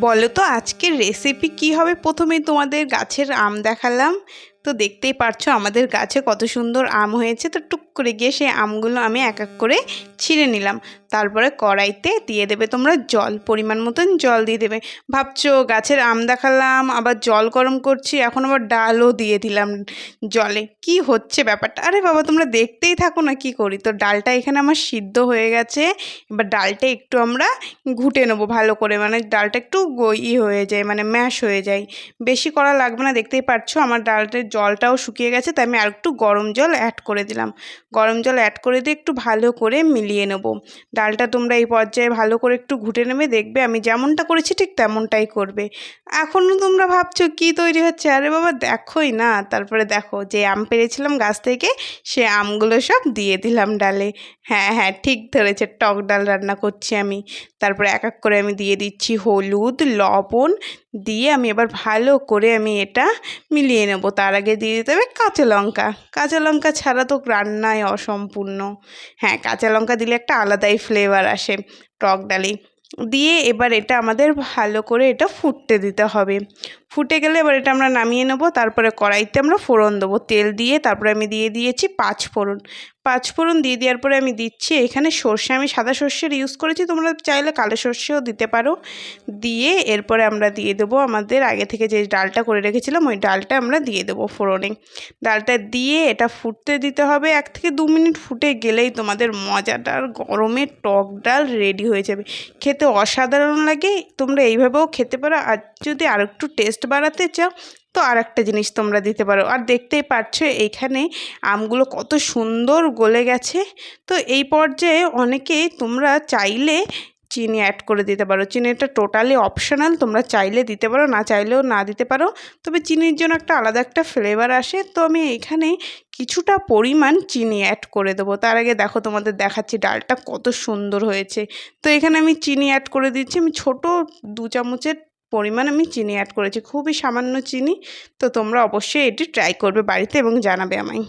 বলো তো আজকের রেসিপি কি হবে। প্রথমেই তোমাদের গাছের আম দেখালাম। তো দেখতেই পারছো আমাদের গাছে কত সুন্দর আম হয়েছে। তো টুক করে গিয়ে সেই আমগুলো আমি এক এক করে ছিঁড়ে নিলাম। তারপরে কড়াইতে দিয়ে দেবে তোমরা জল, পরিমাণ মতন জল দিয়ে দেবে। ভাবছো গাছের আম দেখালাম আবার জল গরম করছি, এখন আবার ডালও দিয়ে দিলাম জলে, কি হচ্ছে ব্যাপারটা। আরে বাবা তোমরা দেখতেই থাকো না কি করি। তো ডালটা এখানে আমার সিদ্ধ হয়ে গেছে। এবার ডালটা একটু আমরা ঘুটে নেবো ভালো করে, মানে ডালটা একটু হয়ে যায়, মানে ম্যাশ হয়ে যায়। বেশি করা লাগবে না, দেখতেই পাচ্ছো আমার ডালটার জলটাও শুকিয়ে গেছে। তাই আমি আর একটু গরম জল অ্যাড করে দিলাম। গরম জল অ্যাড করে দিয়ে একটু ভালো করে মিলিয়ে নেব ডালটা। তোমরা এই পর্যায়ে ভালো করে একটু ঘুটে নেবে, দেখবে আমি যেমনটা করেছি ঠিক তেমনটাই করবে। এখনও তোমরা ভাবছো কি তৈরি হচ্ছে, আরে বাবা দেখোই না। তারপরে দেখো যে আম পেড়েছিলাম গাছ থেকে, সে আমগুলো সব দিয়ে দিলাম ডালে। হ্যাঁ হ্যাঁ ঠিক ধরেছে, টক ডাল রান্না করছি আমি। তারপরে এক এক করে আমি দিয়ে দিচ্ছি হলুদ লবণ, দিয়ে আমি এবার ভালো করে আমি এটা মিলিয়ে নেব। তার আগে দিয়ে দিতে হবে কাঁচা লঙ্কা। কাঁচা লঙ্কা ছাড়া তো রান্নায় অসম্পূর্ণ। হ্যাঁ কাঁচা লঙ্কা দিলে একটা আলাদাই ফ্লেভার আসে টক ডালে। দিয়ে এবার এটা আমাদের ভালো করে এটা ফুটতে দিতে হবে। ফুটে গেলে এবার এটা আমরা নামিয়ে নেব। তারপরে কড়াইতে আমরা ফোড়ন দেবো তেল দিয়ে। তারপরে আমি দিয়ে দিয়েছি পাঁচফোড়ন। পাঁচফোড়ন দিয়ে দেওয়ার পরে আমি দিচ্ছি এখানে সর্ষে, আমি সাদা সর্ষের ইউজ করেছি, তোমরা চাইলে কালো সর্ষেও দিতে পারো। দিয়ে এরপরে আমরা দিয়ে দেবো আমাদের আগে থেকে যে ডালটা করে রেখেছিলাম, ওই ডালটা আমরা দিয়ে দেবো ফোড়নে। ডালটা দিয়ে এটা ফুটতে দিতে হবে 1 থেকে 2 মিনিট। ফুটে গেলেই তোমাদের মজাদার গরমের টক ডাল রেডি হয়ে যাবে। খেতে অসাধারণ লাগে, তোমরা এইভাবেও খেতে পারো। আর যদি আর একটু টেস্ট বাড়াতে চাও তো আর একটা জিনিস তোমরা দিতে পারো। আর দেখতেই পাচ্ছ এইখানে আমগুলো কত সুন্দর গলে গেছে। তো এই পর্যায়ে অনেকেই তোমরা চাইলে চিনি অ্যাড করে দিতে পারো। চিনিটা টোটালি অপশনাল, তোমরা চাইলে দিতে পারো, না চাইলেও না দিতে পারো। তবে চিনির জন্য একটা আলাদা একটা ফ্লেভার আসে। তো আমি এখানে কিছুটা পরিমাণ চিনি অ্যাড করে দেবো। তার আগে দেখো তোমাদের দেখাচ্ছি ডালটা কত সুন্দর হয়েছে। তো এখানে আমি চিনি অ্যাড করে দিচ্ছি। আমি ছোট 2 চামচের পরিমাণ আমি চিনি অ্যাড করেছি, খুবই সামান্য চিনি। তো তোমরা অবশ্যই এটি ট্রাই করবে বাড়িতে এবং জানাবে আমায়।